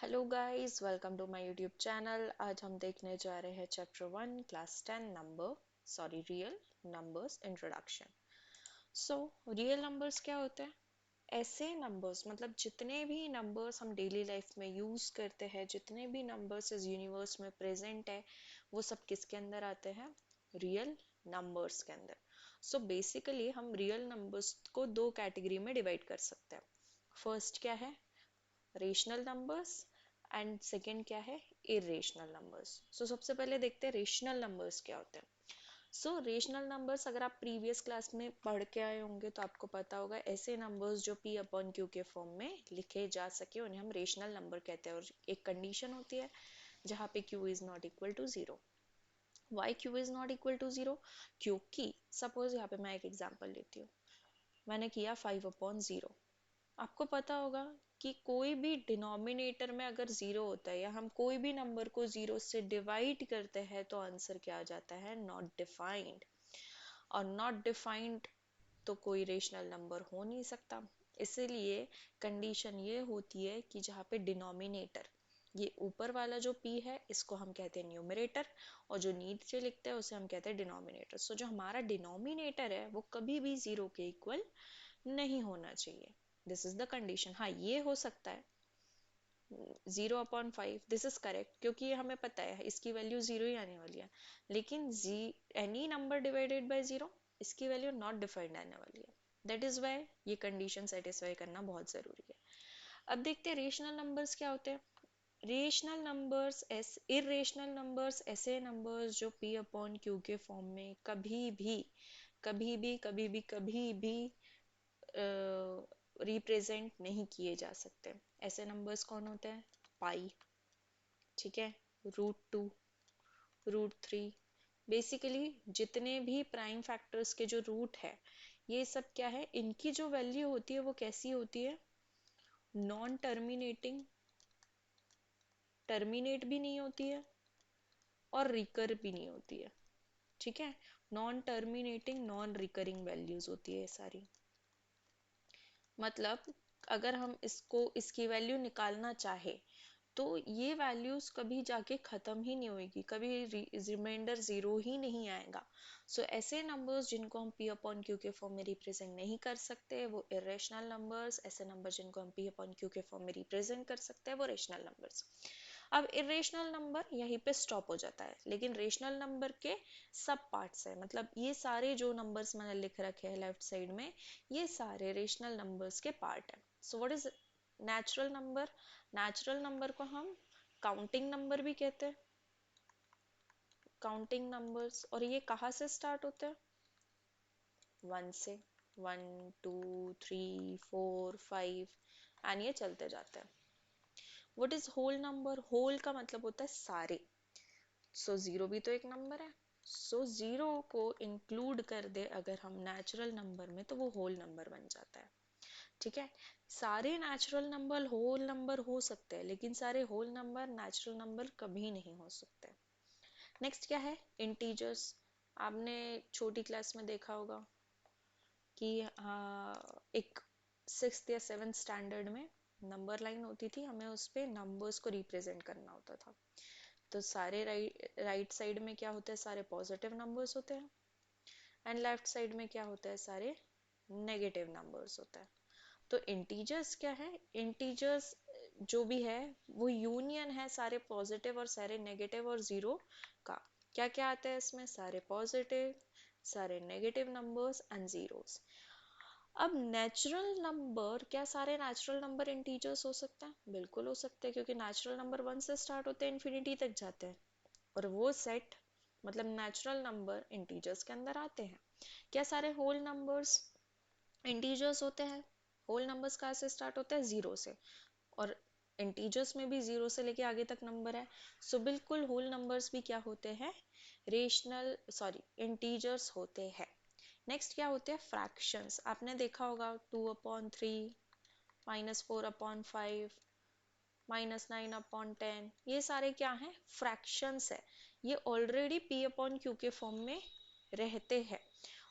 Hello guys, welcome to my YouTube channel. आज हम देखने जा रहे हैं chapter 1 class 10 real numbers introduction. So real numbers क्या होते हैं? ऐसे नंबर्स, मतलब जितने भी नंबर्स हम डेली लाइफ में यूज करते हैं, जितने भी नंबर्स इस यूनिवर्स में प्रेजेंट है, वो सब किसके अंदर आते हैं? रियल नंबर्स के अंदर। सो बेसिकली हम रियल नंबर्स को दो कैटेगरी में डिवाइड कर सकते हैं। फर्स्ट क्या है? Rational numbers. एंड सेकंड क्या है? Irrational numbers. सो सबसे पहले देखते हैं रेशनल नंबर्स क्या होते हैं। सो रेशनल नंबर्स अगर आप प्रीवियस क्लास में पढ़ के आए होंगे तो आपको पता होगा, ऐसे नंबर्स जो p अपॉन q के फॉर्म में लिखे जा सके उन्हें हम रेशनल नंबर कहते हैं। और एक कंडीशन होती है जहाँ पे q is not equal to zero. Why q is not equal to zero? क्योंकि सपोज यहाँ पे मैं एक एग्जांपल लेती हूँ। मैंने किया 5/0। आपको पता होगा कि कोई भी डिनोमिनेटर में अगर जीरो होता है या हम कोई भी नंबर को जीरो से डिवाइड करते हैं तो आंसर क्या आ जाता है? Not defined. और नॉट डिफाइंड तो कोई रेशनल नंबर हो नहीं सकता। इसीलिए कंडीशन ये होती है कि जहाँ पे डिनोमिनेटर, ये ऊपर वाला जो p है इसको हम कहते हैं न्यूमरेटर, और जो नीचे लिखते हैं उसे हम कहते हैं डिनोमिनेटर। सो जो हमारा डिनोमिनेटर है वो कभी भी जीरो के इक्वल नहीं होना चाहिए। This is the condition. हाँ, ये हो सकता है 0/5, दिस इज करेक्ट, क्योंकि ये हमें पता है इसकी वैल्यू जीरो ही आने वाली है। लेकिन any number divided by zero, इसकी वैल्यू नॉट डिफाइंड आने वाली है। दैट इज वाई ये कंडीशन सेटिस्फाई करना बहुत जरूरी है। अब देखते हैं रेशनल नंबर्स क्या होते हैं। रेशनल नंबर्स इरेशनल नंबर्स ऐसे नंबर्स जो p अपॉन q के फॉर्म में कभी भी रिप्रेजेंट नहीं किए जा सकते। ऐसे नंबर्स कौन होते हैं? पाई, ठीक है, √2, √3। बेसिकली जितने भी प्राइम फैक्टर्स के जो रूट है, ये सब क्या है, इनकी जो वैल्यू होती है वो कैसी होती है? नॉन टर्मिनेटिंग, टर्मिनेट भी नहीं होती है और रिकर भी नहीं होती है। ठीक है, non terminating non recurring values होती है ये सारी। मतलब अगर हम इसकी वैल्यू निकालना चाहे तो ये वैल्यूज कभी जाके खत्म ही नहीं होगी, कभी रिमाइंडर जीरो ही नहीं आएगा। ऐसे नंबर्स जिनको हम p अपॉन q के फॉर्म में रिप्रेजेंट नहीं कर सकते वो इरेशनल नंबर्स। ऐसे नंबर जिनको हम p अपॉन q के फॉर्म में रिप्रेजेंट कर सकते हैं वो रेशनल नंबर्स। अब इरेशनल नंबर यहीं पे स्टॉप हो जाता है, लेकिन रेशनल नंबर के सब पार्ट्स है। मतलब ये सारे जो नंबर्स मैंने लिख रखे हैं लेफ्ट साइड में, ये सारे रेशनल नंबर्स के पार्ट है। So what is natural number? Natural number को हम काउंटिंग नंबर भी कहते हैं, काउंटिंग नंबर्स। और ये कहाँ से स्टार्ट होते हैं? 1 से। 1 2 3 4 5 एंड ये चलते जाते हैं। What is whole number? Whole का मतलब होता है सारे। जीरो भी तो एक नंबर है। जीरो को इंक्लूड कर दे अगर हम नेचुरल नंबर में तो वो होल नंबर बन जाता है। ठीक है, सारे नेचुरल नंबर होल नंबर हो सकते हैं, लेकिन सारे होल नंबर नेचुरल नंबर कभी नहीं हो सकते। नेक्स्ट क्या है? इंटीजर्स। आपने छोटी क्लास में देखा होगा कि एक 6th या 7th स्टैंडर्ड में नंबर लाइन होती थी, हमें उस पे नंबर्स को रिप्रेजेंट करना होता था। तो सारे राइट साइड में क्या होता है? सारे पॉजिटिव नंबर्स होते हैं। एंड लेफ्ट साइड में क्या होता है? सारे नेगेटिव नंबर्स होता है। तो इंटीजर्स क्या है? इंटीजर्स जो भी है वो यूनियन है सारे पॉजिटिव और सारे नेगेटिव और जीरो का। क्या क्या आता है इसमें? सारे पॉजिटिव, सारे नेगेटिव नंबर्स एंड जीरोस। अब नेचुरल नंबर, क्या सारे नेचुरल नंबर इंटीजर्स हो सकते हैं? बिल्कुल हो सकते हैं, क्योंकि नेचुरल नंबर 1 से स्टार्ट होते हैं, इन्फिनिटी तक जाते हैं। और वो सेट, मतलब नेचुरल नंबर इंटीजर्स के अंदर आते हैं। क्या सारे होल नंबर्स इंटीजर्स होते हैं? होल नंबर्स कहाँ से स्टार्ट होते हैं? जीरो से। और इंटीजर्स में भी जीरो से लेके आगे तक नंबर है। बिल्कुल होल नंबर्स भी क्या होते हैं? इंटीजर्स होते हैं। नेक्स्ट क्या होते हैं? फ्रैक्शंस। आपने देखा होगा 2/3, -4/5, -9/10, ये सारे क्या हैं? फ्रैक्शंस है। ये ऑलरेडी p अपॉन q के फॉर्म में रहते हैं।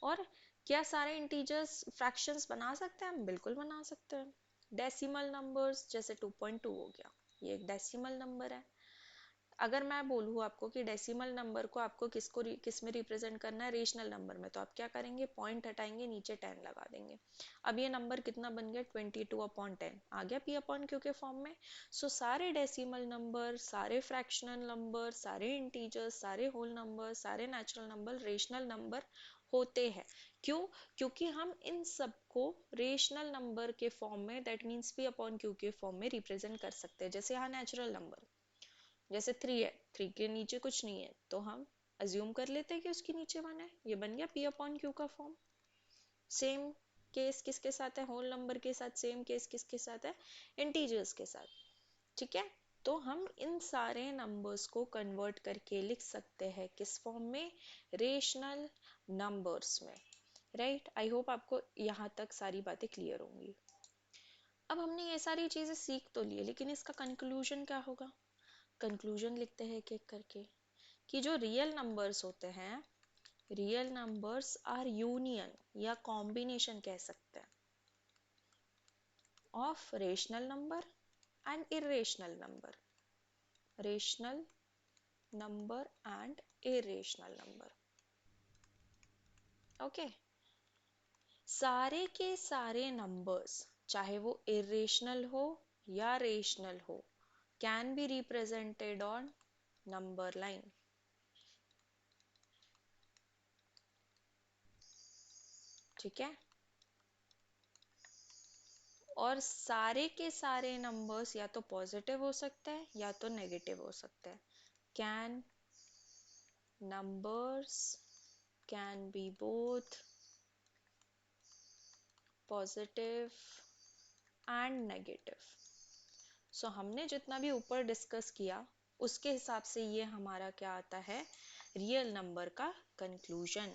और क्या सारे इंटीजर्स फ्रैक्शंस बना सकते हैं? हम बिल्कुल बना सकते हैं। डेसिमल नंबर्स जैसे 2.2 हो गया। ये एक डेसिमल नंबर है। अगर मैं बोलूँ आपको कि डेसिमल नंबर को आपको किस में रिप्रेजेंट करना है, रेशनल नंबर में, तो आप क्या करेंगे, पॉइंट हटाएंगे, नीचे 10 लगा देंगे। अब ये नंबर कितना बन गया, 22/10 आ गया p अपॉन q के फॉर्म में। सो सारे डेसिमल नंबर, सारे फ्रैक्शनल नंबर, सारे इंटीजर्स, सारे होल नंबर, सारे नेचुरल नंबर रेशनल नंबर होते हैं। क्यों? क्योंकि हम इन सबको रेशनल नंबर के फॉर्म में, that means p upon q के फॉर्म में रिप्रेजेंट कर सकते हैं। जैसे यहाँ नेचुरल नंबर, जैसे 3 है, 3 के नीचे कुछ नहीं है, तो हम अज्यूम कर लेते हैं कि उसके नीचे 1 है, ये बन गया p अपॉन q का फॉर्म। सेम केस किसके साथ है, होल नंबर के साथ। सेम केस किसके साथ है, इंटीजर्स के साथ। ठीक है, तो हम इन सारे नंबर्स को कन्वर्ट करके लिख सकते हैं किस फॉर्म में, रेशनल नंबर्स में। राइट, आई होप आपको यहाँ तक सारी बातें क्लियर होंगी। अब हमने ये सारी चीजें सीख तो ली, लेकिन इसका कंक्लूजन क्या होगा। कंक्लूजन लिखते हैं एक एक करके, कि जो रियल नंबर्स होते हैं, रियल नंबर्स आर यूनियन या कॉम्बिनेशन कह सकते हैं of rational number and irrational number, rational number and irrational number. Okay, सारे के सारे नंबर्स, चाहे वो इरेशनल हो या रेशनल हो, can be represented on number line. ठीक है, और सारे के सारे नंबर्स या तो पॉजिटिव हो सकते हैं या तो नेगेटिव हो सकते हैं। Can numbers can be both positive and negative. So हमने जितना भी ऊपर डिस्कस किया, उसके हिसाब से ये हमारा क्या आता है, रियल नंबर का कंक्लूजन।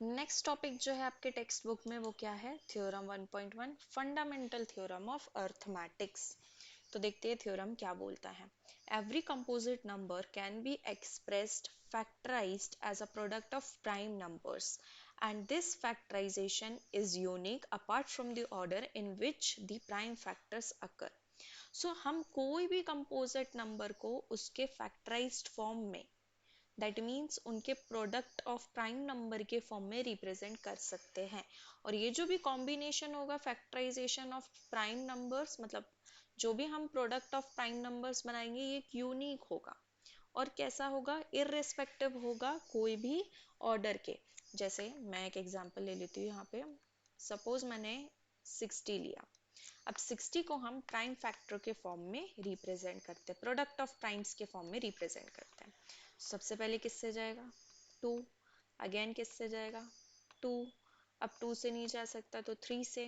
नेक्स्ट टॉपिक जो है आपके टेक्स्ट बुक में, वो क्या है, theorem 1.1, fundamental theorem of arithmetics. तो देखते हैं थ्योरम क्या बोलता है। Every composite number can be expressed factorized as a product of prime numbers, and this factorization is unique apart from the order in which the prime factors occur. So हम कोई भी composite number को उसके factorised form में, that means उनके product of prime number के form में represent कर सकते हैं। और ये जो भी कॉम्बिनेशन होगा फैक्टराइजेशन ऑफ प्राइम नंबर्स, मतलब जो भी हम प्रोडक्ट ऑफ प्राइम नंबर्स बनाएंगे, ये यूनिक होगा। और कैसा होगा, इररिस्पेक्टिव होगा कोई भी ऑर्डर के। जैसे मैं एक एग्जांपल ले लेती हूँ यहाँ पे, सपोज मैंने 60 लिया। अब 60 को हम प्राइम फैक्टर के फॉर्म में रिप्रेजेंट करते हैं, प्रोडक्ट ऑफ प्राइम्स के फॉर्म में रिप्रेजेंट करते हैं। सबसे पहले किससे जाएगा, 2, अगेन किससे जाएगा, 2, अब 2 से नहीं जा सकता तो 3 से,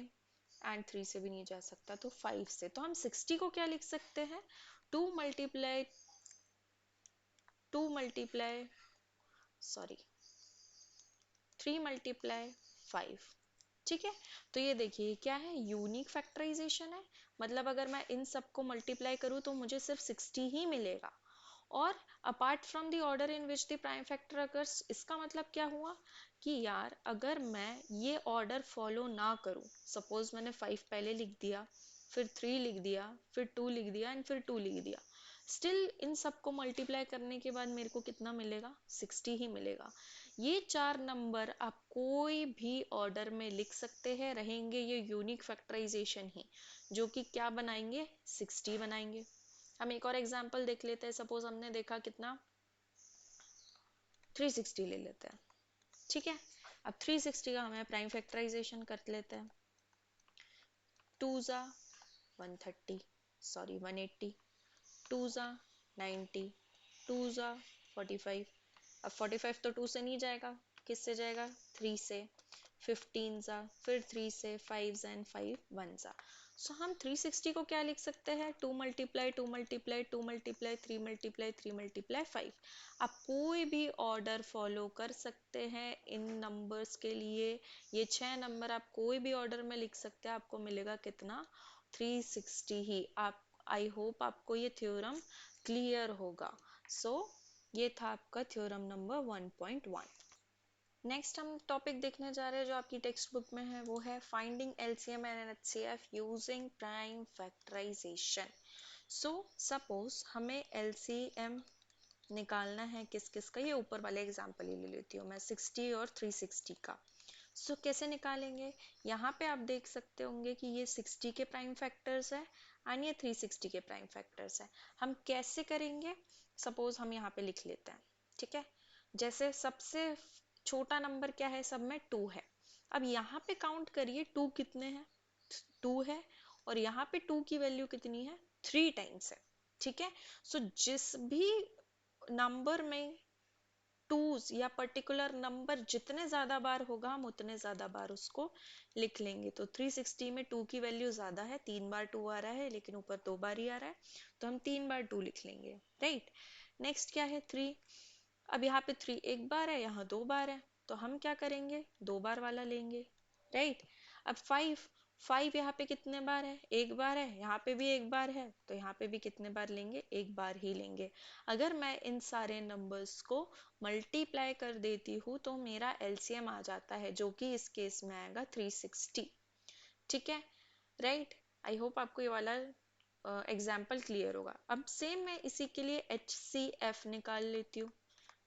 एंड 3 से भी नहीं जा सकता तो 5 से। तो हम 60 को क्या लिख सकते हैं, 2 मल्टीप्लाई 2 मल्टीप्लाई सॉरी 3 मल्टीप्लाई 5। ठीक है, तो ये देखिए क्या है, यूनिक फैक्टराइजेशन है। मतलब अगर मैं इन सबको मल्टीप्लाई करूँ तो मुझे सिर्फ 60 ही मिलेगा। और apart from the order in which the prime factor occurs, इसका मतलब क्या हुआ कि यार अगर मैं ये ऑर्डर फॉलो ना करूँ, सपोज मैंने 5 पहले लिख दिया, फिर 3 लिख दिया, फिर 2 लिख दिया एंड फिर 2 लिख दिया, स्टिल इन सबको मल्टीप्लाई करने के बाद मेरे को कितना मिलेगा, 60 ही मिलेगा। ये 4 नंबर आप कोई भी ऑर्डर में लिख सकते हैं, रहेंगे ये यूनिक फैक्टराइजेशन ही, जो कि क्या बनाएंगे, 60 बनाएंगे। हम एक और एग्जांपल देख लेते हैं। सपोज हमने देखा कितना, 360 ले लेते हैं। ठीक है, अब 360 का हमें प्राइम फैक्टराइजेशन कर लेते हैं। 2 जा 130, सॉरी 180, 2 जा 90, 2 जा 45। अब 45 तो 2 से नहीं जाएगा, किससे जाएगा, 3 से। 15 जा, फिर 3 से, 5 एंड 5 1 जा। सो हम 360 को क्या लिख सकते हैं, 2 multiply 2 multiply 2 multiply 3 multiply 3 multiply 5। आप कोई भी ऑर्डर फॉलो कर सकते हैं इन नंबर्स के लिए। ये 6 नंबर आप कोई भी ऑर्डर में लिख सकते हैं, आपको मिलेगा कितना, 360 ही। आप, आई होप आपको ये थ्योरम क्लियर होगा। सो ये था आपका थ्योरम नंबर 1.1। नेक्स्ट हम टॉपिक देखने जा रहे हैं जो आपकी टेक्स्ट बुक में है, वो है finding LCM and HCF using prime factorization. So suppose हमें LCM निकालना है किस किस का, ये ऊपर वाले एग्जाम्पल ही ले लेती हूँ मैं, 60 और 360 का। सो कैसे निकालेंगे, यहाँ पे आप देख सकते होंगे कि ये 60 के प्राइम फैक्टर्स है एंड ये 360 के प्राइम फैक्टर्स है। हम कैसे करेंगे, सपोज हम यहाँ पे लिख लेते हैं, ठीक है। जैसे सबसे छोटा नंबर क्या है, सब में 2 है। अब यहाँ पे काउंट करिए 2 कितने हैं, 2 है, और यहाँ पे 2 की वैल्यू कितनी है, 3 टाइम्स है, ठीक है। सो जिस भी नंबर में टूज या पर्टिकुलर नंबर जितने ज्यादा बार होगा हम उतने ज्यादा बार उसको लिख लेंगे। तो 360 में 2 की वैल्यू ज्यादा है, 3 बार 2 आ रहा है, लेकिन ऊपर 2 बार ही आ रहा है, तो हम 3 बार 2 लिख लेंगे, राइट। नेक्स्ट क्या है, 3। अब यहाँ पे 3 एक बार है, यहाँ 2 बार है, तो हम क्या करेंगे, 2 बार वाला लेंगे, राइट। अब 5, 5 यहाँ पे कितने बार है, एक बार है, यहाँ पे भी एक बार है, तो यहाँ पे भी कितने बार लेंगे, एक बार ही लेंगे। अगर मैं इन सारे नंबर्स को मल्टीप्लाई कर देती हूँ तो मेरा LCM आ जाता है, जो कि इस केस में आएगा 360, ठीक है, राइट। आई होप आपको ये वाला एग्जाम्पल क्लियर होगा। अब सेम मैं इसी के लिए HCF निकाल लेती हूँ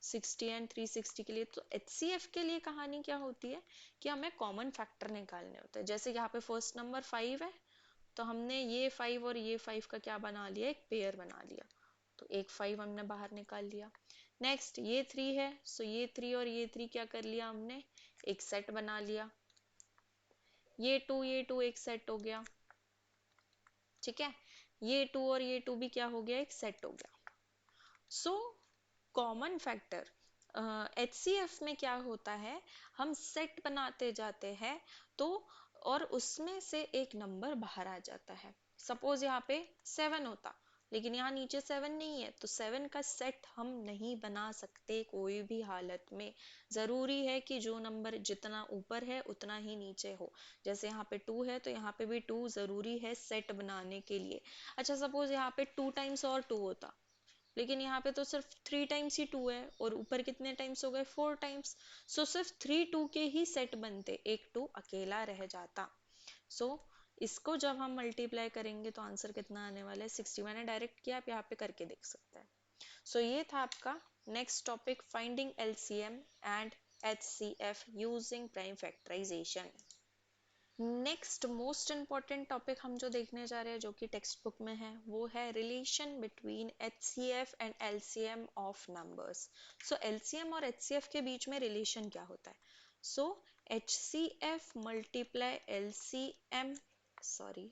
60 एंड 360 के लिए। तो HCF के लिए कहानी क्या होती है कि हमें कॉमन फैक्टर निकालने होते हैं। जैसे यहाँ पे फर्स्ट नंबर 5 है, तो हमने ये 5 और ये 5 का क्या बना लिया, एक पेयर बना लिया, तो एक 5 हमने बाहर निकाल लिया। नेक्स्ट ये 3 है, सो ये 3 और ये 3 क्या कर लिया हमने, एक सेट बना लिया। ये 2 एक सेट हो गया, ठीक है। ये 2 और ये 2 भी क्या हो गया, एक सेट हो गया। सो कॉमन फैक्टर HCF में क्या होता है, हम सेट बनाते जाते हैं, तो और उसमें से एक नंबर बाहर आ जाता है। सपोज यहाँ पे 7 होता, लेकिन यहाँ नीचे 7 नहीं है, तो 7 का सेट हम नहीं बना सकते कोई भी हालत में। जरूरी है कि जो नंबर जितना ऊपर है उतना ही नीचे हो। जैसे यहाँ पे 2 है, तो यहाँ पे भी 2 जरूरी है सेट बनाने के लिए। अच्छा सपोज यहाँ पे 2 टाइम्स और 2 होता, लेकिन यहाँ पे तो सिर्फ 3 टाइम्स ही 2 है, और ऊपर कितने टाइम्स हो गए, 4 टाइम्स। सो सिर्फ 3 2 के ही सेट बनते, एक 2 अकेला रह जाता। सो इसको जब हम मल्टीप्लाई करेंगे तो आंसर कितना आने वाला है, 60। मैंने डायरेक्ट किया, आप यहाँ पे करके देख सकते हैं। सो ये था आपका next topic, finding LCM and HCF using prime factorization. Next most important topic हम जो देखने जा रहे हैं, जो कि टेक्स्ट बुक में है, वो है relation between HCF and LCM of numbers. So LCM और HCF के बीच में रिलेशन क्या होता है, so HCF multiply LCM, sorry,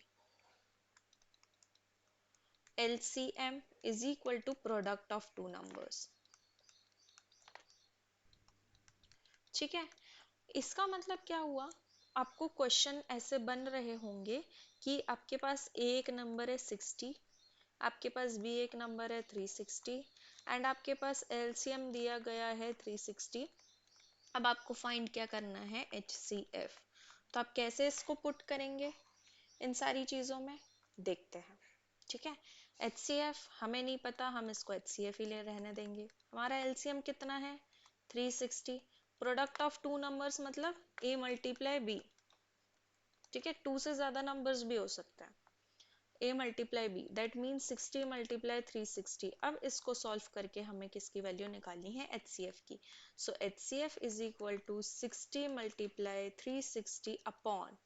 LCM is equal to product of two numbers, ठीक है। इसका मतलब क्या हुआ, आपको क्वेश्चन ऐसे बन रहे होंगे कि आपके पास एक नंबर है 60, आपके पास भी एक नंबर है 360, एंड आपके पास LCM दिया गया है 360। अब आपको फाइंड क्या करना है, HCF। तो आप कैसे इसको पुट करेंगे इन सारी चीजों में, देखते हैं, ठीक है। HCF हमें नहीं पता, हम इसको HCF ही ले रहने देंगे। हमारा LCM कितना है, 360। प्रोडक्ट ऑफ टू नंबर्स मतलब A मल्टीप्लाई B, ठीक है, 2 से ज्यादा नंबर्स भी हो सकता है। A multiply B that means 60 multiply 360। अब इसको सॉल्व करके हमें किसकी वैल्यू निकालनी है, HCF की। So HCF is equal to 60 multiply 360 upon,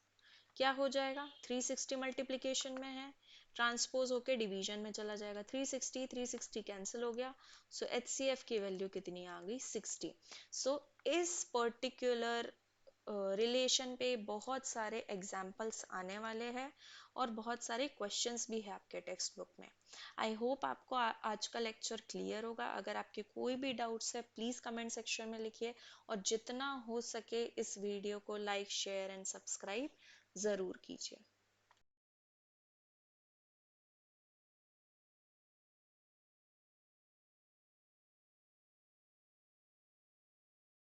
क्या हो जाएगा, 360 मल्टीप्लीकेशन में है, ट्रांसपोज होके डिवीजन में चला जाएगा, 360 360 कैंसिल हो गया। सो HCF की वैल्यू कितनी आ गई, 60। सो इस पर्टिकुलर रिलेशन पे बहुत सारे एग्जाम्पल्स आने वाले हैं, और बहुत सारे क्वेश्चंस भी है आपके टेक्स्ट बुक में। आई होप आपको आज का लेक्चर क्लियर होगा। अगर आपके कोई भी डाउट्स है प्लीज़ कमेंट सेक्शन में लिखिए, और जितना हो सके इस वीडियो को लाइक शेयर एंड सब्सक्राइब ज़रूर कीजिए।